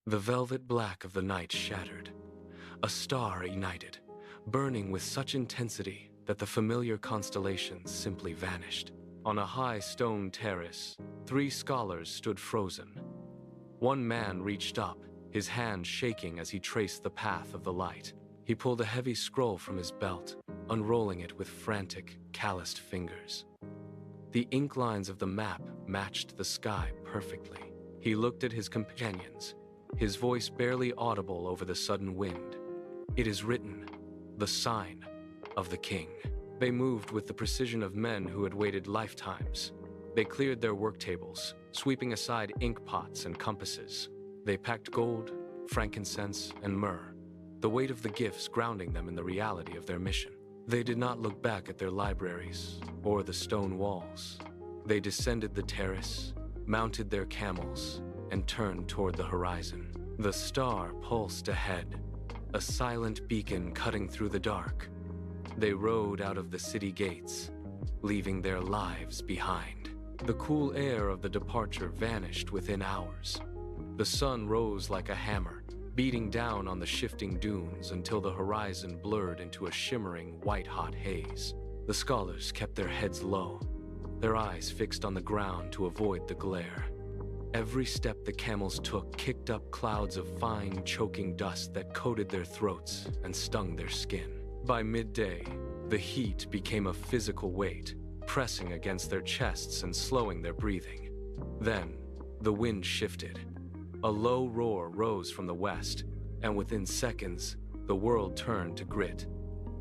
The velvet black of the night shattered. A star ignited, burning with such intensity that the familiar constellations simply vanished. On a high stone terrace, 3 scholars stood frozen. One man reached up, his hand shaking as he traced the path of the light. He pulled a heavy scroll from his belt, unrolling it with frantic, calloused fingers. The ink lines of the map matched the sky perfectly. He looked at his companions, his voice barely audible over the sudden wind. "It is written, the sign of the king." They moved with the precision of men who had waited lifetimes. They cleared their work tables, sweeping aside ink pots and compasses. They packed gold, frankincense, and myrrh, the weight of the gifts grounding them in the reality of their mission. They did not look back at their libraries or the stone walls. They descended the terrace, mounted their camels, and turned toward the horizon. The star pulsed ahead, a silent beacon cutting through the dark. They rode out of the city gates, leaving their lives behind. The cool air of the departure vanished within hours. The sun rose like a hammer, beating down on the shifting dunes until the horizon blurred into a shimmering white-hot haze. The scholars kept their heads low, their eyes fixed on the ground to avoid the glare. Every step the camels took kicked up clouds of fine, choking dust that coated their throats and stung their skin. By midday, the heat became a physical weight, pressing against their chests and slowing their breathing. Then, the wind shifted. A low roar rose from the west, and within seconds, the world turned to grit.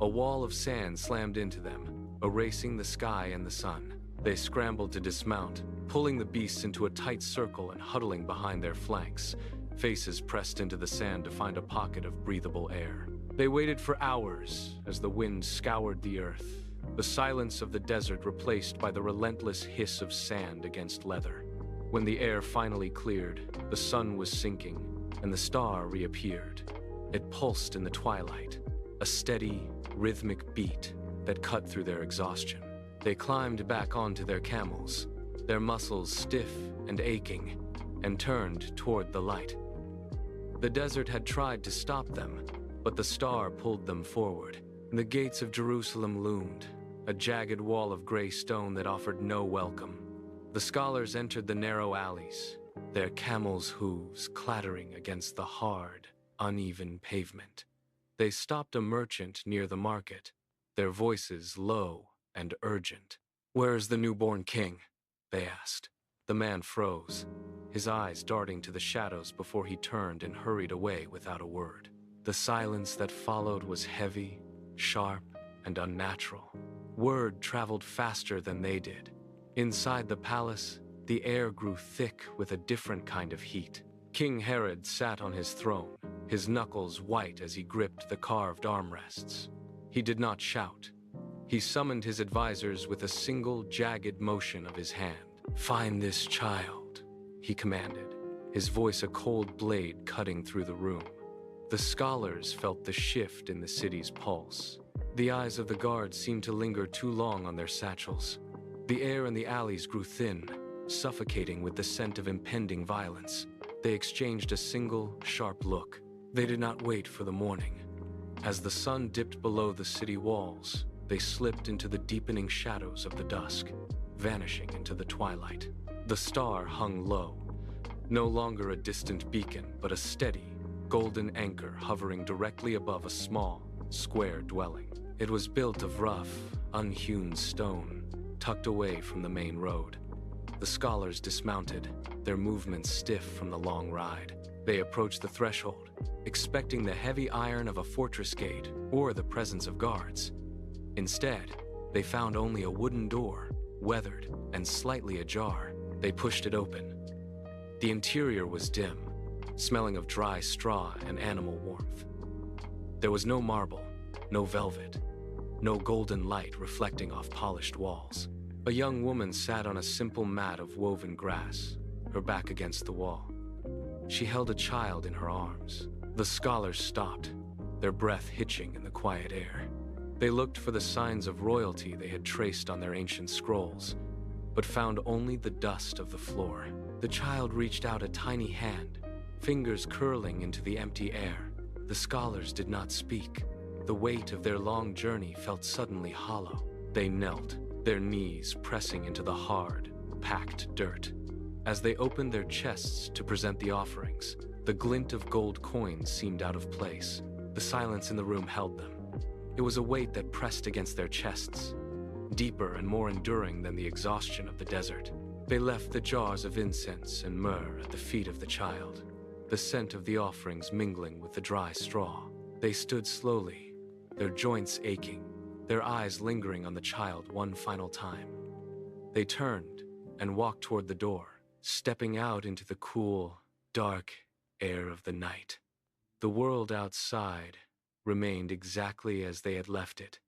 A wall of sand slammed into them, erasing the sky and the sun. They scrambled to dismount, pulling the beasts into a tight circle and huddling behind their flanks, faces pressed into the sand to find a pocket of breathable air. They waited for hours as the wind scoured the earth, the silence of the desert replaced by the relentless hiss of sand against leather. When the air finally cleared, the sun was sinking, and the star reappeared. It pulsed in the twilight, a steady, rhythmic beat that cut through their exhaustion. They climbed back onto their camels, their muscles stiff and aching, and turned toward the light. The desert had tried to stop them, but the star pulled them forward. The gates of Jerusalem loomed, a jagged wall of gray stone that offered no welcome. The scholars entered the narrow alleys, their camels' hooves clattering against the hard, uneven pavement. They stopped a merchant near the market, their voices low and urgent. "Where is the newborn king?" they asked. The man froze, his eyes darting to the shadows before he turned and hurried away without a word. The silence that followed was heavy, sharp, and unnatural. Word traveled faster than they did. Inside the palace, the air grew thick with a different kind of heat. King Herod sat on his throne, his knuckles white as he gripped the carved armrests. He did not shout. He summoned his advisors with a single jagged motion of his hand. "Find this child," he commanded, his voice a cold blade cutting through the room. The scholars felt the shift in the city's pulse. The eyes of the guards seemed to linger too long on their satchels. The air in the alleys grew thin, suffocating with the scent of impending violence. They exchanged a single, sharp look. They did not wait for the morning. As the sun dipped below the city walls, they slipped into the deepening shadows of the dusk, vanishing into the twilight. The star hung low, no longer a distant beacon, but a steady, golden anchor hovering directly above a small, square dwelling. It was built of rough, unhewn stone, tucked away from the main road. The scholars dismounted, their movements stiff from the long ride. They approached the threshold, expecting the heavy iron of a fortress gate or the presence of guards. Instead, they found only a wooden door, weathered and slightly ajar. They pushed it open. The interior was dim, smelling of dry straw and animal warmth. There was no marble, no velvet, no golden light reflecting off polished walls. A young woman sat on a simple mat of woven grass, her back against the wall. She held a child in her arms. The scholars stopped, their breath hitching in the quiet air. They looked for the signs of royalty they had traced on their ancient scrolls, but found only the dust of the floor. The child reached out a tiny hand, fingers curling into the empty air. The scholars did not speak. The weight of their long journey felt suddenly hollow. They knelt, their knees pressing into the hard, packed dirt. As they opened their chests to present the offerings, the glint of gold coins seemed out of place. The silence in the room held them. It was a weight that pressed against their chests, deeper and more enduring than the exhaustion of the desert. They left the jars of incense and myrrh at the feet of the child, the scent of the offerings mingling with the dry straw. They stood slowly, their joints aching, their eyes lingering on the child one final time. They turned and walked toward the door, stepping out into the cool, dark air of the night. The world outside remained exactly as they had left it.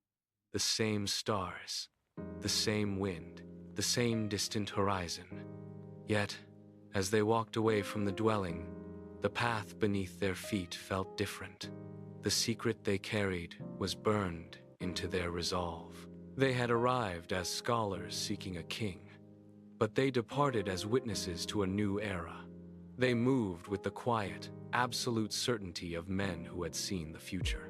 The same stars, the same wind, the same distant horizon. Yet, as they walked away from the dwelling, the path beneath their feet felt different. The secret they carried was burned into their resolve. They had arrived as scholars seeking a king, but they departed as witnesses to a new era. They moved with the quiet, absolute certainty of men who had seen the future.